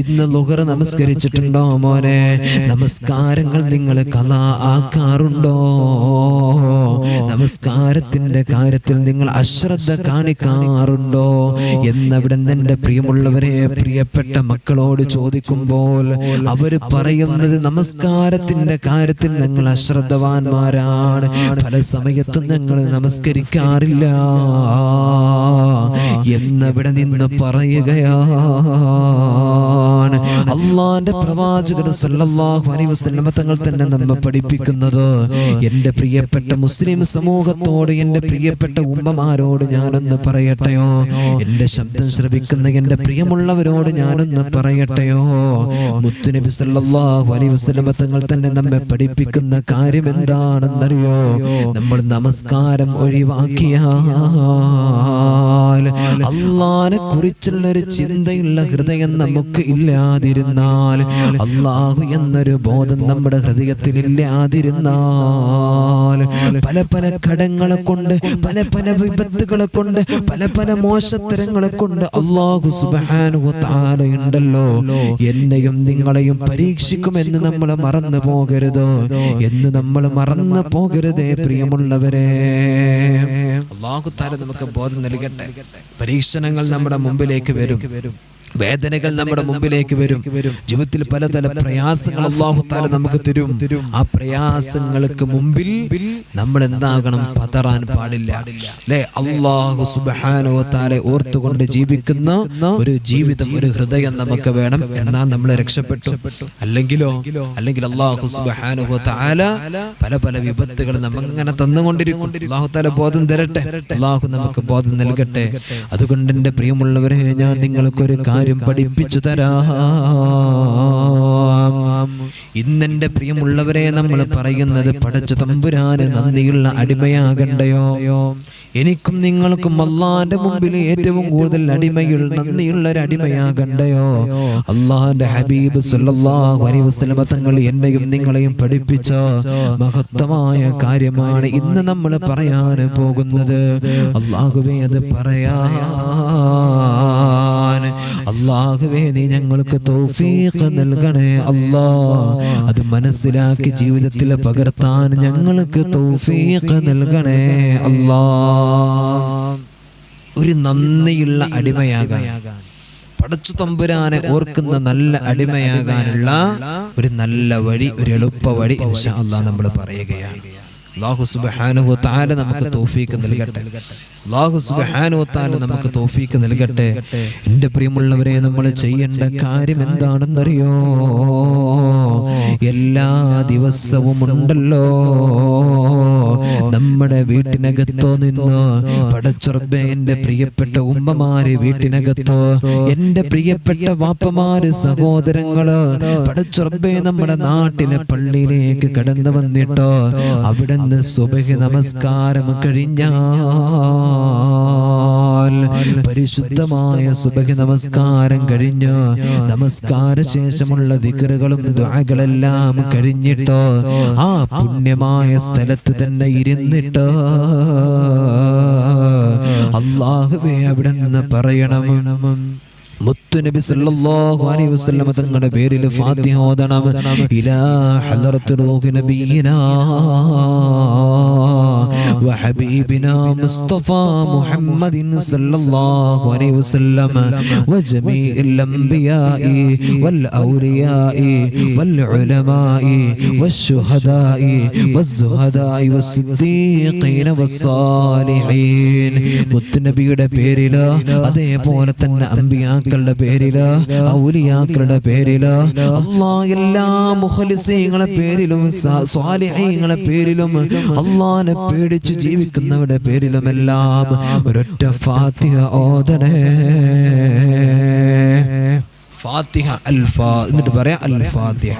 ഇന്ന് ളുഹർ നമസ്കരിച്ചിട്ടുണ്ടോ മോനെ? നമസ്കാരങ്ങൾ നിങ്ങൾ ഖളാ ആക്കാറുണ്ടോ? നമസ്കാരത്തിന് കാര്യത്തിൽ നിങ്ങൾ അശ്രദ്ധ കാണിക്കാറുണ്ടോ എന്നവിടെ എൻ്റെ പ്രിയമുള്ളവരെ, പ്രിയപ്പെട്ട മക്കളോട് ചോദിക്കുമ്പോൾ അവർ പറയുന്നത് നമസ്കാരത്തിന്റെ കാര്യത്തിൽ ഞങ്ങൾ അശ്രദ്ധവാന്മാരാണ്, പല സമയത്തും ഞങ്ങൾ നമസ്കരിക്കാറില്ല എന്നവിടെ നിന്ന് പറയുകയാണ്. അല്ലാഹുവിന്റെ പ്രവാചകൻ സല്ലല്ലാഹു അലൈഹി വസല്ലം തങ്ങൾ തന്നെ നമ്മെ പഠിപ്പിക്കുന്നത്. എൻ്റെ പ്രിയപ്പെട്ട മുസ്ലിം സമൂഹത്തോട്, എൻ്റെ പ്രിയപ്പെട്ട ഉമ്മമാരോട് ഞാനൊന്ന് പറയട്ടെയോ, എൻ്റെ ശബ്ദം ശ്രവിക്കുന്ന എൻ്റെ പ്രിയമുള്ളവരോട് ഞാനൊന്ന് പറയട്ടെയോ, മുത്തുനബി സല്ലല്ലാഹു അലൈഹി വസല്ലം തങ്ങൾ തന്നെ നമ്മെ പഠിപ്പിക്കുന്ന കാര്യം എന്താണെന്നറിയോ? നമ്മൾ നമസ്കാരം ഒഴിവാക്കിയാൽ, അല്ലാഹുവിനെ കുറിച്ചുള്ള ഒരു ചിന്തയുള്ള ഹൃദയം നമുക്ക് ഇല്ലാതിരുന്നാൽ, അല്ലാഹു എന്നൊരു ബോധം നമ്മുടെ ഹൃദയത്തിൽ ഇല്ലാതിരുന്നാൽ, പല കടങ്ങളെ കൊണ്ട്, പല വിപത്തുകളെ കൊണ്ട്, പല മോശത്തരങ്ങളെ കൊണ്ട് അല്ലാഹു സുബ്ഹാനഹു വ തആല ഉണ്ടല്ലോ, എന്നെയും നിങ്ങളെയും പരീക്ഷിക്കുമെന്ന് നമ്മൾ മറന്നു പോകരുത്, എന്ന് നമ്മൾ മറന്നു പോകരുതേ പ്രിയമുള്ളവരെ. അല്ലാഹു തആല നമുക്ക് ബോധം നൽകട്ടെ. പരീക്ഷണങ്ങൾ നമ്മുടെ മുമ്പിലേക്ക് വരും, വേദനകൾ നമ്മുടെ മുമ്പിലേക്ക് വരും, ജീവിതത്തിൽ പലതര പ്രയാസങ്ങൾ അല്ലാഹു തആല നമുക്ക് തരും. ആ പ്രയാസങ്ങൾക്ക് മുമ്പിൽ നമ്മൾ എന്താകണം? പതറാൻ പാടില്ല, അല്ലേ? അല്ലാഹു സുബ്ഹാനഹു വ തആല ഓർത്തുകൊണ്ട് ജീവിക്കുന്ന ഒരു ജീവിതം, ഒരു ഹൃദയം നമുക്ക് വേണം. എന്നാൽ നമ്മൾ രക്ഷപ്പെട്ടു. അല്ലെങ്കിൽ അല്ലാഹു സുബ്ഹാനഹു വ തആല പല വിപത്തുകൾ നമ്മങ്ങനെ തന്നുകൊണ്ടിരിക്കും. അല്ലാഹു തആല ബോധം തരട്ടെ, അല്ലാഹു നമുക്ക് ബോധം നൽകട്ടെ. അതുകൊണ്ട് എൻ്റെ പ്രിയമുള്ളവരെ, ഞാൻ നിങ്ങൾക്കൊരു കാര്യം പഠിപ്പിച്ചു തരാം. ഇന്നെന്റെ പ്രിയമുള്ളവരെ നമ്മൾ പറയുന്നത് പടച്ച തമ്പുരാന് നന്ദിയുള്ള അടിമയാകണ്ടയോ? എനിക്കും നിങ്ങൾക്കും അള്ളാന്റെ മുമ്പിൽ ഏറ്റവും കൂടുതൽ നന്ദിയുള്ള ഒരു അടിമയാകണ്ടയോ? അള്ളാന്റെ ഹബീബ് സല്ലല്ലാഹു അലൈഹി വസല്ലം തങ്ങൾ എന്നെയും നിങ്ങളെയും പഠിപ്പിച്ച മഹത്തമായ കാര്യമാണ് ഇന്ന് നമ്മൾ പറയാൻ പോകുന്നത്. അല്ലാഹുവേ അത് പറയാൻ അല്ലാഹുവേ നീ ഞങ്ങൾക്ക് തൗഫീഖ് നൽകണേ അല്ലാ. അത് മനസ്സിലാക്കി ജീവിതത്തിൽ പകർത്താൻ ഞങ്ങൾക്ക് തൗഫീഖ് നൽകണേ അല്ലാ. ഒരു നന്ദിയുള്ള അടിമയാകാൻ, പടച്ചു തമ്പുരാനെ ഓർക്കുന്ന നല്ല അടിമയാകാനുള്ള ഒരു നല്ല വഴി, ഒരു എളുപ്പ വഴി ഇൻഷാ അല്ലാഹ് നമ്മൾ പറയുകയാണ്. അല്ലാഹു സുബ്ഹാനഹു വ തആല നമുക്ക് തൗഫീഖ് നൽകട്ടെ. അല്ലാഹു സുബ്ഹാനഹു വ തആല നമുക്ക് തൗഫീഖ് നൽകട്ടെ. എൻ്റെ പ്രിയമുള്ളവരെ, നമ്മൾ ചെയ്യേണ്ട കാര്യം എന്താണെന്നറിയോ? എല്ലാ ദിവസവും ഉണ്ടല്ലോ നമ്മുടെ വീട്ടിനകത്തോ നിന്ന് പടച്ചുറബേ, എൻ്റെ പ്രിയപ്പെട്ട ഉമ്മമാര് വീട്ടിനകത്തോ, എൻ്റെ പ്രിയപ്പെട്ട വാപ്പമാര് സഹോദരങ്ങള് പടച്ചുറബേ നമ്മുടെ നാട്ടിലെ പള്ളിയിലേക്ക് കടന്നു വന്നിട്ടോ അവിടെ സുബഹി നമസ്കാരം കഴിഞ്ഞാൽ, പരിശുദ്ധമായ സുബഹി നമസ്കാരം കഴിഞ്ഞ് നമസ്കാര ശേഷമുള്ള ദിക്റുകളും ദുആകളെല്ലാം കഴിഞ്ഞിട്ടോ ആ പുണ്യമായ സ്ഥലത്ത് തന്നെ ഇരുന്നിട്ട് അല്ലാഹുവേ അവിടെ നിന്ന് പറയണം, മുത്തുനബി സല്ലല്ലാഹു അലൈഹി വസല്ലം തങ്ങളുടെ പേരിൽ ഫാത്തിഹ ഓതണം. ഇലാ ഹളറത്തു റൂഹി നബിയിനാ وحبيبنا مصطفى محمد صلى الله عليه وسلم وجميع الأنبياء والأولياء والعلماء والشهداء والزهداء والصديقين والصالحين. മുത്തുനബിയുടെ പേരില്, അതേപോലെ തന്നെ അമ്പിയാക്കളുടെ പേരില്, ഔലിയാക്കളുടെ പേരില്, അല്ലാഹ് എല്ലാ മുഖലിസീങ്ങളെ പേരിലും സ്വാലിഹീങ്ങളെ പേരിലും അല്ലാഹനെ പേടിച്ചു ജീവിക്കുന്നവരുടെ പേരിലുമെല്ലാം ഒരൊറ്റ ഫാത്തിഹ ഓതണേ. ഫാത്തിഹ എന്നിട്ട് പറയാം അൽ-ഫാത്തിഹ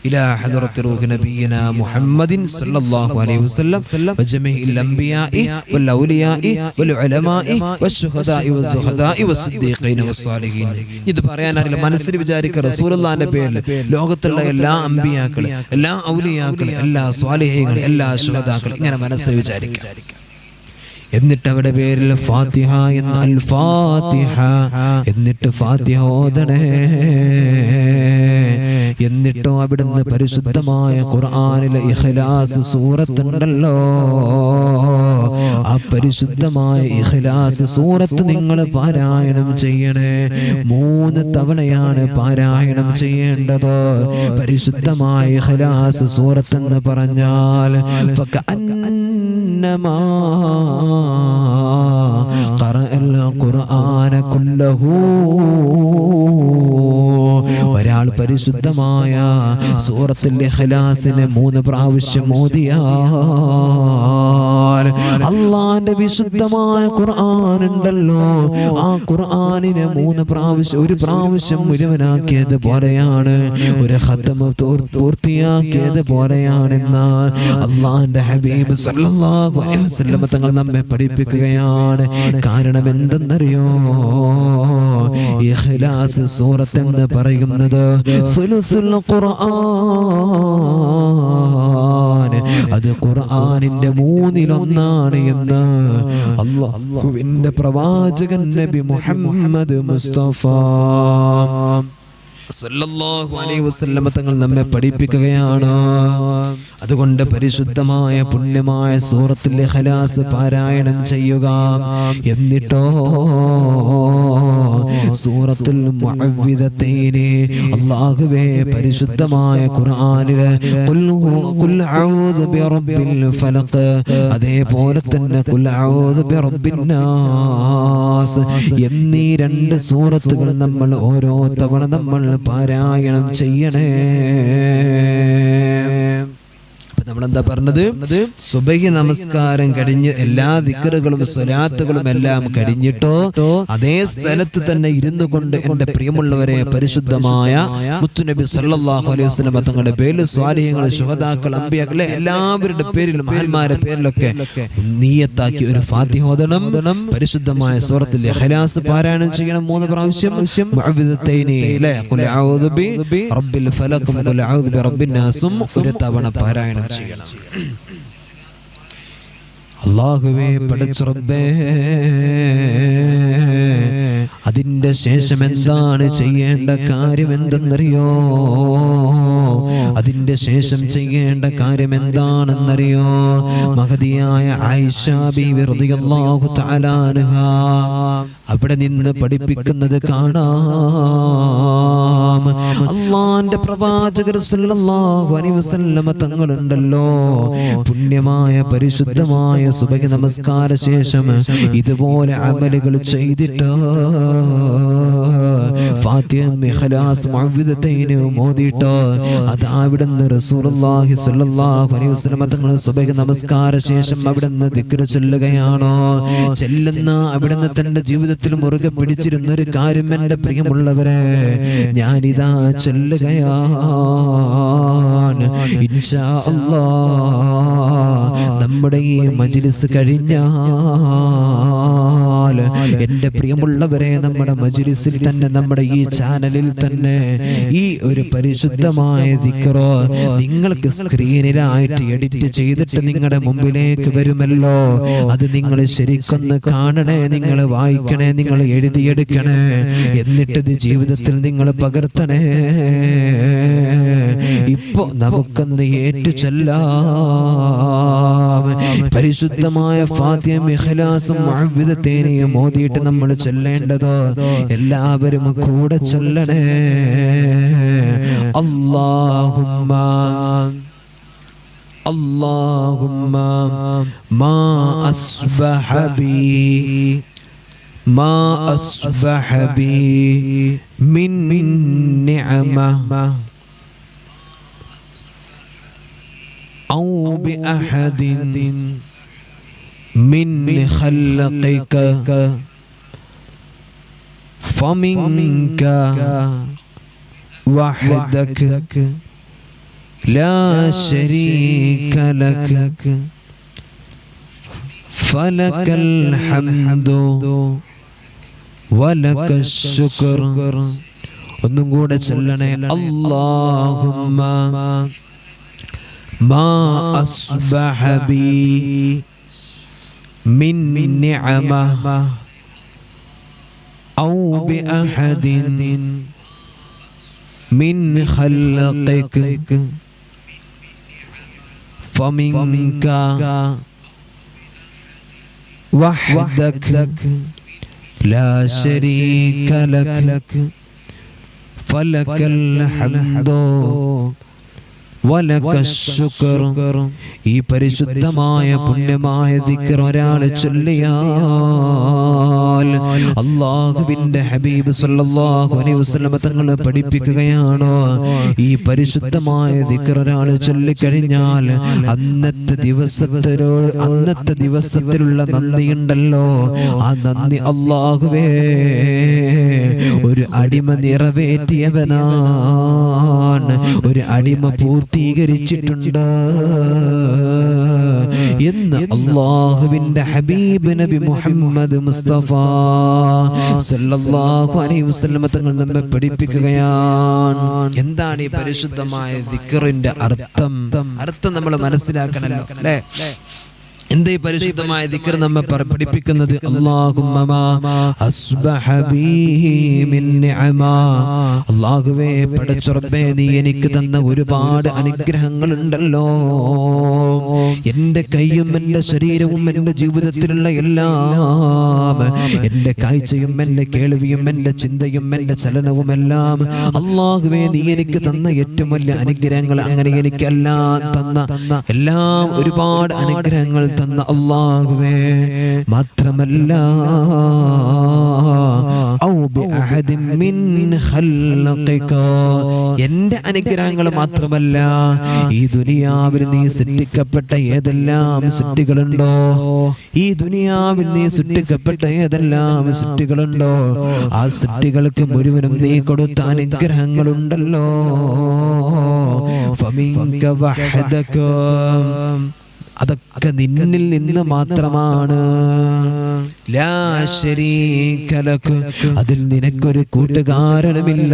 ഇലാ ഹളറത്തി റൂഹി നബിയിനാ മുഹമ്മദിൻ സല്ലല്ലാഹു അലൈഹി വസല്ലം വജമീഇൽ അംബിയാഇ വൽ ഔലിയാഇ വൽ ഉലമാഇ വശുഹദാഇ വസ്സുഹദാഇ വസ്സിദ്ദീഖീന വസ്സാലിഹീൻ. ഇത് പറയാൻ അറിയില്ല, മനസ്സിൽ വിചാരിക്കുക റസൂലുള്ളാഹിന്റെ പേരിൽ ലോകത്തുള്ള എല്ലാ അംബിയാക്കൾ, എല്ലാ ഔലിയാക്കൾ, എല്ലാ സ്വാലിഹീങ്ങൾ, എല്ലാ ശുഹദാക്കൾ ഇങ്ങനെ മനസ്സിൽ വിചാരിക്കുക. എന്നിട്ട് അവിടെ പേരിൽ ഫാത്തിഹ എന്ന അൽ-ഫാത്തിഹ എന്നിട്ട് ഫാത്തിഹ ഓതണേ. എന്നിട്ടോ അവിടുന്ന് പരിശുദ്ധമായ ഖുർആനിലെ ഇഖ്ലാസ് സൂറത്തുണ്ടല്ലോ, ആ പരിശുദ്ധമായ ഇഖ്ലാസ് സൂറത്ത് നിങ്ങൾ പാരായണം ചെയ്യണേ. 3 തവണയാണ് പാരായണം ചെയ്യേണ്ടത്. പരിശുദ്ധമായ ഇഖ്ലാസ് സൂറത്ത് എന്ന് പറഞ്ഞാൽ ഫകഅന്നമാ ഖറഅൽ ഖുർആന കുല്ലഹു. ഒരാൾ പരിശുദ്ധമായ സൂറത്തുൽ ഇഖ്ലാസിനെ 3 പ്രാവശ്യം ഓതിയാൽ അല്ലാഹുവിന്റെ വിശുദ്ധമായ ഖുർആൻ ഉണ്ടല്ലോ, ആ ഖുർആനിനെ 3 പ്രാവശ്യം, ഒരു പ്രാവശ്യം മുഴുവനാക്കിയത് പോലെയാണ്, ഒരു ഖത്മ പൂർത്തിയാക്കിയത് പോലെയാണെന്ന് അല്ലാഹുവിന്റെ ഹബീബ് സല്ലല്ലാഹു അലൈഹി വസല്ലം തങ്ങൾ നമ്മെ പഠിപ്പിക്കുകയാണ്. കാരണം എന്തെന്നറിയോ? ഇഖ്ലാസ് സൂറത്ത് എന്ന് പറയുന്നത് സുലുസുൽ ഖുർആൻ, അത് ഖുർആനിന്റെ 1/3 എന്ന് അല്ലാഹുവിന്റെ പ്രവാചകൻ നബി മുഹമ്മദ് മുസ്തഫ സല്ലല്ലാഹു അലൈഹി വസല്ലം തങ്ങൾ നമ്മെ പഠിപ്പിക്കുകയാണ്. അതുകൊണ്ട് പരിശുദ്ധമായ പുണ്യമായ സൂറത്തുൽ ഇഖ്ലാസ് പാരായണം ചെയ്യുക. എന്നിട്ടോ സൂറത്തുൽ മുഅവ്വിദതൈനി, അല്ലാഹുവേ പരിശുദ്ധമായ ഖുർആനിലെ ഖുൽ അഊദു ബിറബ്ബിൽ ഫലഖ്, അതേപോലെ തന്നെ ഖുൽ അഊദു ബിറബ്ബിൻ നാസ് എന്നീ 2 സൂറത്തുകൾ നമ്മൾ ഓരോ തവണ നമ്മൾ പാരായണം ചെയ്യണേ. നമ്മളെന്താ പറഞ്ഞത്? സുബഹി നമസ്കാരം കഴിഞ്ഞ് എല്ലാ ദിക്റുകളും സ്വലാത്തുകളും എല്ലാം കഴിഞ്ഞിട്ടോ അതേ സ്ഥലത്ത് തന്നെ ഇരുന്നു കൊണ്ട് എൻ്റെ പ്രിയമുള്ളവരെ പരിശുദ്ധമായ മുത്തുനബി സല്ലല്ലാഹു അലൈഹി വസല്ലം തങ്ങളുടെ പേരിൽ സ്വാലിഹീങ്ങൾ, ശുഹദാക്കൾ, അമ്പിയാക്കളെ എല്ലാവരുടെ പേരിലും മഹാന്മാരുടെ പേരിലൊക്കെ നിയ്യത്താക്കി ഒരു ഫാത്തിഹ ഓതണം. പരിശുദ്ധമായ സൂറത്തുൽ ഇഖ്ലാസ് പാരായണം ചെയ്യണം 3 പ്രാവശ്യം. മുഅവ്വിദത്തൈനി ഖുൽ അഊദു ബി റബ്ബിൽ ഫലഖ് ഖുൽ അഊദു ബി റബ്ബിൻ നാസും ഒരു തവണ പാരായണം ചെയ്യണം. അല്ലാഹുവേ പടച്ച റബ്ബേ, അതിന്റെ ശേഷം എന്താണ് ചെയ്യേണ്ട കാര്യം എന്തെന്നറിയോ? അതിന്റെ ശേഷം ചെയ്യേണ്ട കാര്യം എന്താണെന്നറിയോ? മഹദിയായ ആയിഷ ബീവി റളിയല്ലാഹു തആല അൻഹ അവിടെ നിന്ന് പഠിപ്പിക്കുന്നത് കാണാം. അല്ലാഹുവിന്റെ പ്രവാചകർ സല്ലല്ലാഹു അലൈഹി വസല്ലം തങ്ങളുണ്ടല്ലോ, പുണ്യമായ പരിശുദ്ധമായ സുബഹി നമസ്കാര ശേഷം ഇതുപോലെ അമലുകൾ ചെയ്തിട്ട് ഫാത്തിഹ, ഇഖ്ലാസ്, മുഅവ്വിദത്തൈൻ ഓതിയിട്ട് അത് അവിടുന്ന് റസൂലുള്ളാഹി സ്വല്ലല്ലാഹു അലൈഹി വസല്ലം തങ്ങൾ സുബഹി നമസ്കാര ശേഷം അവിടുന്ന് ദിക്ർ ചൊല്ലുകയാണോ? ചെല്ലുന്ന അവിടുന്ന് തന്റെ ജീവിതത്തിൽ മുറുകെ പിടിച്ചിരുന്ന ഒരു കാര്യം എൻ്റെ പ്രിയമുള്ളവരെ ഞാനിതാ ചൊല്ലുകയാണ്. ഇൻഷാ അല്ലാഹ് നമ്മുടെ ഈ മജ്ലിസ് കഴിഞ്ഞാൽ എൻ്റെ പ്രിയമുള്ളവരെ നമ്മുടെ മജ്ലിസിൽ തന്നെ, നമ്മുടെ ഈ ചാനലിൽ തന്നെ ഈ ഒരു പരിശുദ്ധമായ ദിക്ർ നിങ്ങൾക്ക് സ്ക്രീനിലായിട്ട് എഡിറ്റ് ചെയ്തിട്ട് നിങ്ങളുടെ മുമ്പിലേക്ക് വരുമല്ലോ. അത് നിങ്ങൾ ശരിക്കൊന്ന് കാണണേ, നിങ്ങൾ വായിക്കണേ, നിങ്ങൾ എഴുതിയെടുക്കണേ, എന്നിട്ടത് ജീവിതത്തിൽ നിങ്ങൾ പകർത്തണേ. ഇപ്പോ നമുക്കൊന്ന് ഏറ്റു ചൊല്ലാം. പരിശുദ്ധമായ ഫാത്തിഹയും ഇഖ്ലാസും മുഅവ്വിദത്തൈനും ഓതിയിട്ട് നമ്മൾ ചൊല്ലേണ്ടത് എല്ലാവരും കൂടെ ചൊല്ലണേ. അല്ലാഹുമ്മ اللهم ما أصبح بي من نعمة أو بأحد من خلقك فمنك وحدك لا شريك لك فلك الحمد ولك الشكر. ഒന്നും കൂടെ ചൊല്ലണേ. അല്ലാഹുമ്മ മാ അസ്ബഹ ബി മിൻ നിഅമ ഔ ബി അഹദിൻ മിൻ ഖൽഖിക فمنك وحدك لا شريك لك فلك الحمد ولك الشكر. ഈ പരിശുദ്ധമായ പുണ്യമായ ദിക്ർ ഒരാൾ ചൊല്ലിയാൽ അല്ലാഹുവിന്റെ ഹബീബ് സല്ലല്ലാഹു അലൈഹി വസല്ലം തങ്ങൾ പഠിപ്പിക്കുകയാണ്, ഈ പരിശുദ്ധമായ ദിക്ർ ഒരാൾ ചൊല്ലിക്കഴിഞ്ഞാൽ അന്നത്തെ ദിവസത്തിലുള്ള നന്ദിയുണ്ടല്ലോ, ആ നന്ദി അല്ലാഹുവേ ഒരു അടിമ നിറവേറ്റിയവനാണ്, ഒരു അടിമ പൂർത്തീകരിച്ചിട്ടുണ്ട് എന്ന് അല്ലാഹുവിന്റെ ഹബീബ് നബി മുഹമ്മദ് മുസ്തഫ സല്ലല്ലാഹു അലൈഹി വസല്ലം തങ്ങൾ നമ്മെ പഠിപ്പിക്കുകയാണ്. എന്താണ് ഈ പരിശുദ്ധമായ ദിക്റിന്റെ അർത്ഥം നമ്മൾ മനസ്സിലാക്കണല്ലോ അല്ലേ? എന്താ ഈ പരിശുദ്ധമായ ദിക്ർ നമ്മെ പഠിപ്പിക്കുന്നത്? അല്ലാഹുമ്മ മാ അസ്ബഹ ബി മിൻ നിഅമ. അല്ലാഹുവേ പടച്ച റബ്ബേ, നീ എനിക്ക് തന്ന ഒരുപാട് അനുഗ്രഹങ്ങൾ ഉണ്ടല്ലോ. എൻ്റെ കൈയും എൻ്റെ ശരീരവും എൻ്റെ ജീവിതത്തിലുള്ള എല്ലാം, എൻ്റെ കാഴ്ചയും എൻ്റെ കേൾവിയും എൻ്റെ ചിന്തയും എൻ്റെ ചലനവും എല്ലാം അല്ലാഹുവേ നീ എനിക്ക് തന്ന ഏറ്റവും വലിയ അനുഗ്രഹങ്ങൾ. അങ്ങനെ എനിക്കെല്ലാം തന്ന എല്ലാം ഒരുപാട് അനുഗ്രഹങ്ങൾ തന്ന അല്ലാഹുവേ, മാത്രമല്ല ഔ ബി അഹദിൻ മിൻ ഖൽഖിക, എൻ്റെ അനുഗ്രഹങ്ങൾ മാത്രമല്ല, ഈ ദുനിയാവിൽ നീ സൃഷ്ടിക്കപ്പെട്ട ഏതെല്ലാം സൃഷ്ടികളുണ്ടോ, ഈ ദുനിയാവിൽ നീ സൃഷ്ടിക്കപ്പെട്ട ഏതെല്ലാം സൃഷ്ടികളുണ്ടോ, ആ സൃഷ്ടികൾക്ക് മുഴുവനും നീ കൊടുത്ത അനുഗ്രഹങ്ങളുണ്ടല്ലോ. ഫമിൻക വഹദക, അതൊക്കെ നിന്നിൽ നിന്ന് മാത്രമാണ്. ലാ ശരീക ലക, അതിൽ നിനക്കൊരു കൂട്ടുകാരനുമില്ല.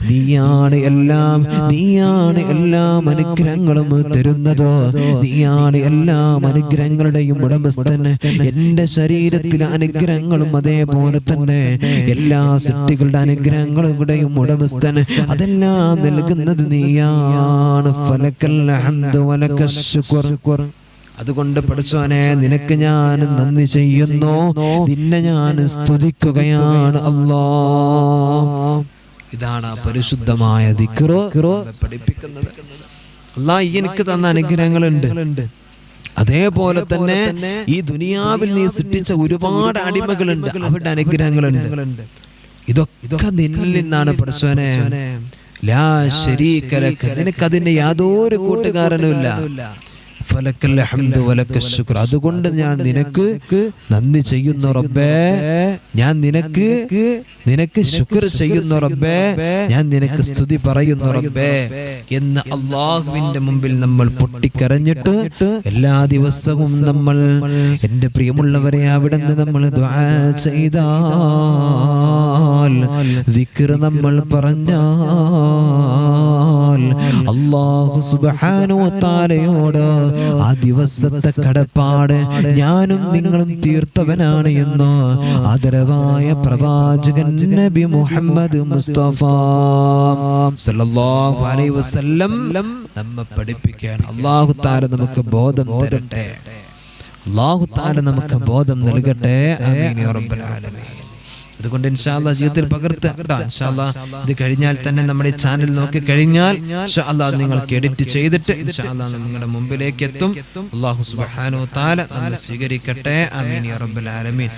നീയാണ് എല്ലാം അനുഗ്രഹങ്ങളും തരുന്നത്, നീയാണ് എല്ലാം അനുഗ്രഹങ്ങളുടെയും ഉടമസ്ഥൻ. എന്റെ ശരീരത്തിലെ അനുഗ്രഹങ്ങളും അതേപോലെ തന്നെ എല്ലാ സൃഷ്ടികളുടെ അനുഗ്രഹങ്ങളുടെയും ഉടമസ്ഥൻ, അതെല്ലാം നൽകുന്നത് നീയാണ്. ഫലക്കൽ ഹംദു വലക്കൽ ശുക്ർ. അതുകൊണ്ട് പടച്ചോനെ, നിനക്ക് ഞാൻ നന്ദി ചെയ്യുന്നു, നിന്നെ ഞാൻ സ്തുതിക്കുകയാണ് അല്ലാഹ്. ഇതാണ് പരിശുദ്ധമായ ദിക്റ് പഠിപ്പിക്കുന്നത്. അല്ലാഹ് എനിക്ക് തന്ന അനുഗ്രഹങ്ങളുണ്ട്, അതേപോലെ തന്നെ ഈ ദുനിയാവിൽ നീ സൃഷ്ടിച്ച ഒരുപാട് അടിമകളുണ്ട്, അവരുടെ അനുഗ്രഹങ്ങളുണ്ട്. ഇതൊക്കെ നിന്നിൽ നിന്നാണ് പടച്ചോനെ. ലാ ശരീക ലക, നിനക്കതിന് യാതൊരു കൂട്ടുകാരനുമില്ല. ഫലക്കൽ ഹംദു വലക്കൽ ശുക്ർ. അതുകൊണ്ട് ഞാൻ നിനക്ക് നന്ദി ചെയ്യുന്നു റബ്ബേ, ഞാൻ നിനക്ക് ശുക്ർ ചെയ്യുന്നു റബ്ബേ, ഞാൻ നിനക്ക് സ്തുതി പറയുന്നു റബ്ബേ എന്ന് അല്ലാഹുവിന്റെ മുമ്പിൽ നമ്മൾ പൊട്ടിക്കരഞ്ഞിട്ട് എല്ലാ ദിവസവും നമ്മൾ, എൻ്റെ പ്രിയമുള്ളവരെ, അവിടുന്ന് നമ്മൾ ദുആ ചെയ്താൽ, ദിക്ർ നമ്മൾ പറഞ്ഞാൽ, അല്ലാഹു സുബ്ഹാനഹു വ തആലയോട് ആ ദിവസത്തെ കടപ്പാട് ഞാനും നിങ്ങളും തീർത്തവനാണ് എന്ന് ആദരവായ പ്രവാചകൻ നബി മുഹമ്മദ് മുസ്തഫ സല്ലല്ലാഹു അലൈഹി വസല്ലം നമ്മെ പഠിപ്പിക്കാൻ. അല്ലാഹു തആല നമുക്ക് ബോധം തരട്ടെ, അല്ലാഹു തആല നമുക്ക് ബോധം നൽകട്ടെ. ആമീൻ യാ റബ്ബൽ ആലമീൻ. അതുകൊണ്ട് ഇൻഷാ അല്ലാഹ് ജീവിതത്തിൽ പകർത്തുക. ഇൻഷാ അല്ലാഹ് ഇത് കഴിഞ്ഞാൽ തന്നെ നമ്മുടെ ചാനൽ നോക്കി കഴിഞ്ഞാൽ ഇൻഷാ അല്ലാഹ് നിങ്ങൾക്ക് എഡിറ്റ് ചെയ്തിട്ട് ഇൻഷാ അല്ലാഹ് നിങ്ങളുടെ മുമ്പിലേക്ക് എത്തും. അല്ലാഹു സുബ്ഹാനഹു വ തആല നമ്മെ സ്വീകരിക്കട്ടെ. ആമീൻ യാ റബ്ബൽ ആലമീൻ.